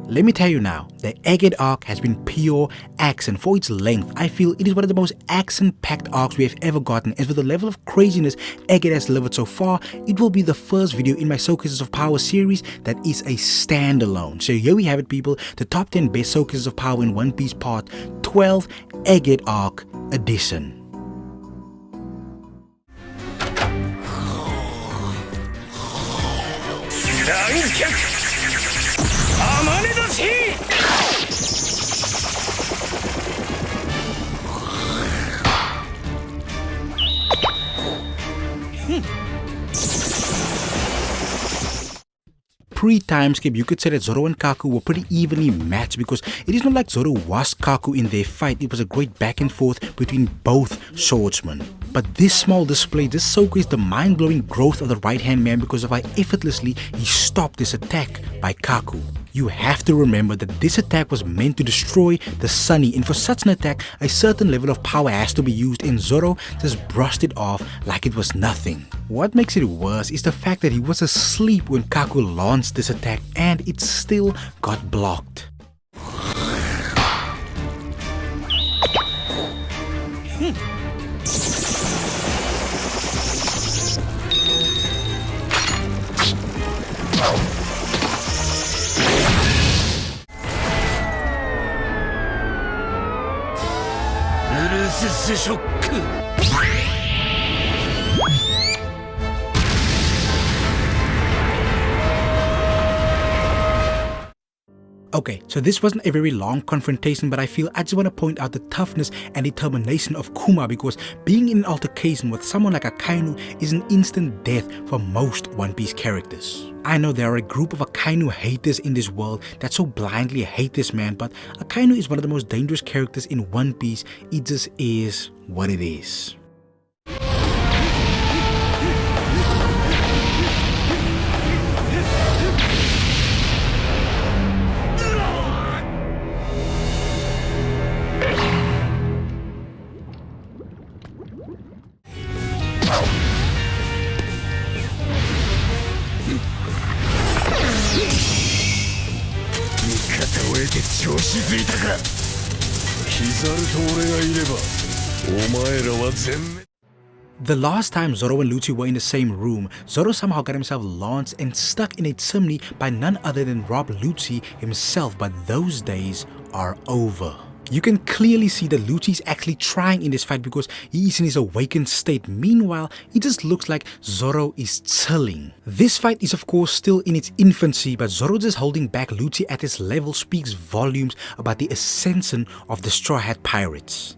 Let me tell you now, the Egghead arc has been pure action. For its length, I feel it is one of the most action-packed arcs we have ever gotten, and for the level of craziness Egghead has delivered so far, it will be the first video in my Showcases of Power series that is a standalone. So here we have it, people, the top 10 best Showcases of Power in One Piece Part 12 Egghead Arc Edition. Pre-time skip, you could say that Zoro and Kaku were pretty evenly matched, because it is not like Zoro was Kaku in their fight. It was a great back and forth between both swordsmen. But this small display just showcased the mind-blowing growth of the right-hand man because of how effortlessly he stopped this attack by Kaku. You have to remember that this attack was meant to destroy the Sunny, and for such an attack, a certain level of power has to be used, and Zoro just brushed it off like it was nothing. What makes it worse is the fact that he was asleep when Kaku launched this attack, and it still got blocked. Okay, so this wasn't a very long confrontation, but I feel I just want to point out the toughness and determination of Kuma, because being in an altercation with someone like Akainu is an instant death for most One Piece characters. I know there are a group of Akainu haters in this world that so blindly hate this man, but Akainu is one of the most dangerous characters in One Piece. It just is what it is. The last time Zoro and Lucci were in the same room, Zoro somehow got himself launched and stuck in a chimney by none other than Rob Lucci himself, but those days are over. You can clearly see that Lucci is actually trying in this fight because he is in his awakened state. Meanwhile, it just looks like Zoro is chilling. This fight is of course still in its infancy, but Zoro just holding back Lucci at his level speaks volumes about the ascension of the Straw Hat Pirates.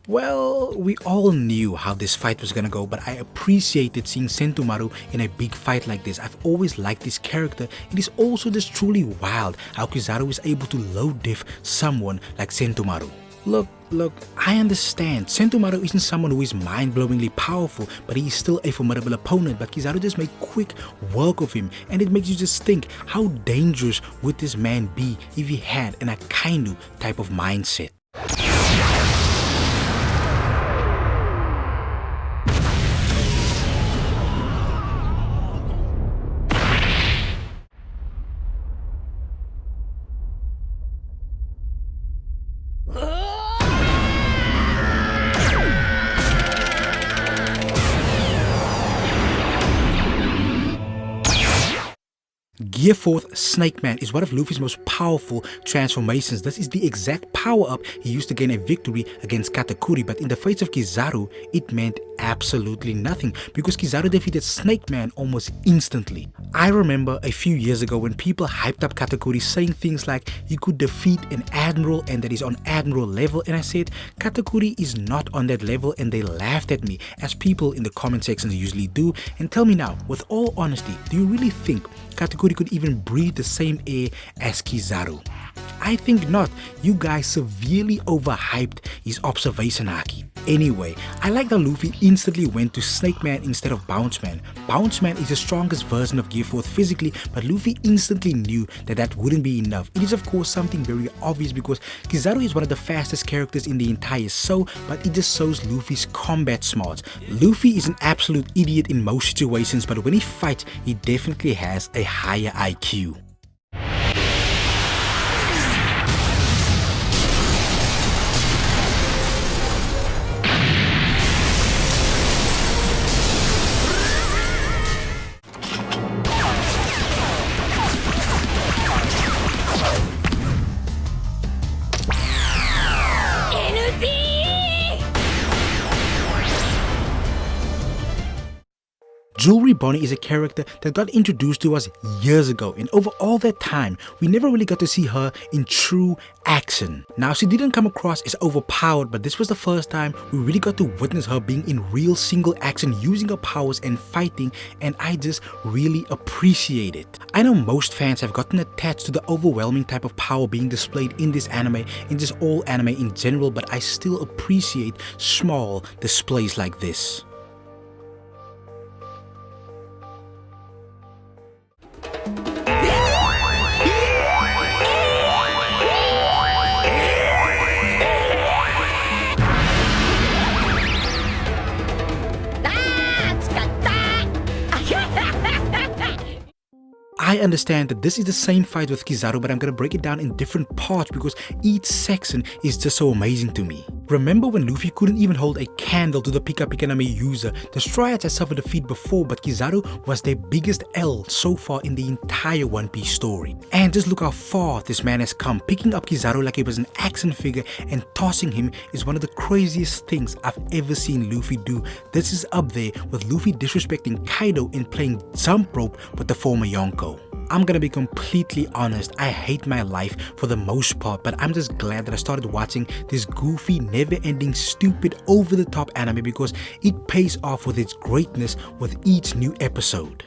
Well, we all knew how this fight was gonna go, but I appreciated seeing Sentomaru in a big fight like this. I've always liked this character. It is also just truly wild how Kizaru is able to low diff someone like Sentomaru. Look, I understand. Sentomaru isn't someone who is mind-blowingly powerful, but he is still a formidable opponent. But Kizaru just made quick work of him, and it makes you just think, how dangerous would this man be if he had an Akainu type of mindset? Gear 4th Snake Man is one of Luffy's most powerful transformations. This is the exact power-up he used to gain a victory against Katakuri, but in the face of Kizaru, it meant absolutely nothing because Kizaru defeated Snake Man almost instantly. I remember a few years ago when people hyped up Katakuri saying things like he could defeat an Admiral and that he's on Admiral level, and I said Katakuri is not on that level, and they laughed at me as people in the comment sections usually do. And tell me now, with all honesty, do you really think Katakuri could even breathe the same air as Kizaru? I think not. You guys severely overhyped his observation haki. Anyway, I like that Luffy instantly went to Snake Man instead of Bounce Man. Bounce Man is the strongest version of Gear 4th physically, but Luffy instantly knew that that wouldn't be enough. It is of course something very obvious because Kizaru is one of the fastest characters in the entire show, but it just shows Luffy's combat smarts. Luffy is an absolute idiot in most situations, but when he fights, he definitely has a higher IQ. Jewelry Bonney is a character that got introduced to us years ago, and over all that time, we never really got to see her in true action. Now, she didn't come across as overpowered, but this was the first time we really got to witness her being in real single action, using her powers and fighting, and I just really appreciate it. I know most fans have gotten attached to the overwhelming type of power being displayed in this anime, and just all anime in general, but I still appreciate small displays like this. I understand that this is the same fight with Kizaru, but I'm gonna break it down in different parts because each section is just so amazing to me. Remember when Luffy couldn't even hold a candle to the Pika Pika Nami user? The Stryads had suffered defeat before, but Kizaru was their biggest L so far in the entire One Piece story. And just look how far this man has come. Picking up Kizaru like he was an action figure and tossing him is one of the craziest things I've ever seen Luffy do. This is up there with Luffy disrespecting Kaido and playing jump rope with the former Yonko. I'm gonna be completely honest, I hate my life for the most part, but I'm just glad that I started watching this goofy, never-ending, stupid, over-the-top anime because it pays off with its greatness with each new episode.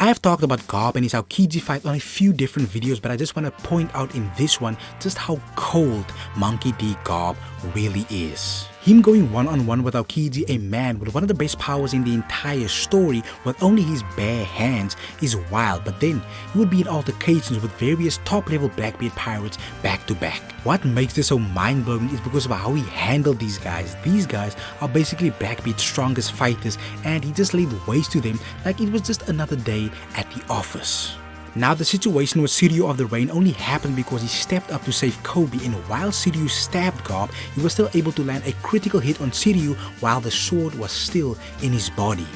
I have talked about Garp and his Aokiji fight on a few different videos, but I just want to point out in this one just how cold Monkey D. Garp really is. Him going one-on-one with Aokiji, a man with one of the best powers in the entire story with only his bare hands, is wild, but then he would be in altercations with various top-level Blackbeard pirates back to back. What makes this so mind-blowing is because of how he handled these guys. These guys are basically Blackbeard's strongest fighters, and he just laid waste to them like it was just another day at the office. Now, the situation with Shiryu of the Rain only happened because he stepped up to save Kobe, and while Shiryu stabbed Garp, he was still able to land a critical hit on Shiryu while the sword was still in his body.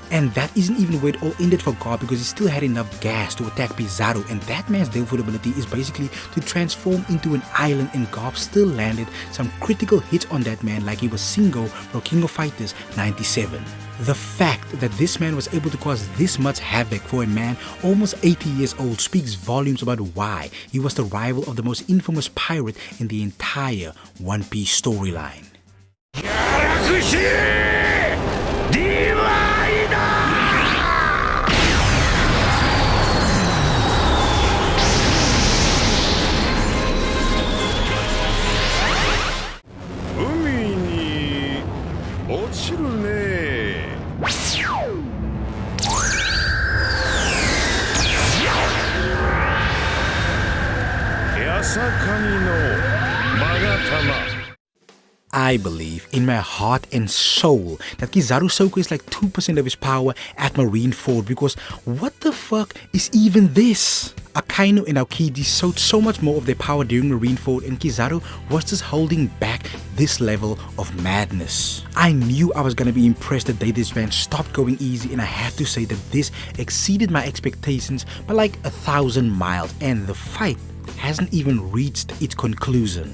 And that isn't even where it all ended for Garp, because he still had enough gas to attack Kizaru, and that man's default ability is basically to transform into an island, and Garp still landed some critical hits on that man like he was Shingo from King of Fighters 97. The fact that this man was able to cause this much havoc for a man almost 80 years old speaks volumes about why he was the rival of the most infamous pirate in the entire One Piece storyline. I believe in my heart and soul that Kizaru Soko is like 2% of his power at Marineford, because what the fuck is even this? Akainu and Aokiji showed so much more of their power during Marineford, and Kizaru was just holding back this level of madness. I knew I was gonna be impressed the day this man stopped going easy, and I have to say that this exceeded my expectations by like 1,000 miles, and the fight hasn't even reached its conclusion.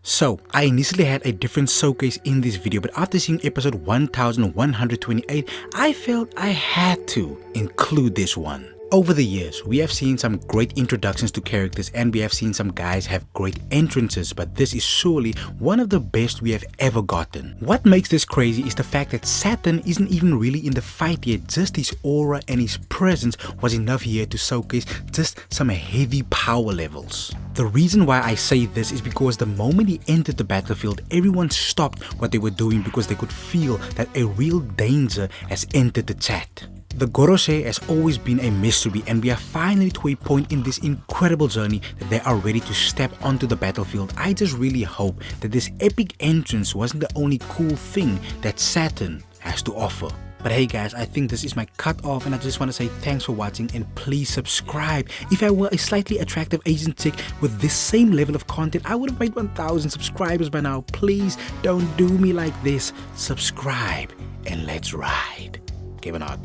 So, I initially had a different showcase in this video, but after seeing episode 1128, I felt I had to include this one. Over the years, we have seen some great introductions to characters, and we have seen some guys have great entrances, but this is surely one of the best we have ever gotten. What makes this crazy is the fact that Saturn isn't even really in the fight yet. Just his aura and his presence was enough here to showcase just some heavy power levels. The reason why I say this is because the moment he entered the battlefield, everyone stopped what they were doing because they could feel that a real danger has entered the chat. The Gorosei has always been a mystery, and we are finally to a point in this incredible journey that they are ready to step onto the battlefield. I just really hope that this epic entrance wasn't the only cool thing that Saturn has to offer. But hey guys, I think this is my cut off, and I just want to say thanks for watching, and please subscribe. If I were a slightly attractive Asian chick with this same level of content, I would have made 1,000 subscribers by now. Please don't do me like this. Subscribe and let's ride. Kevin out.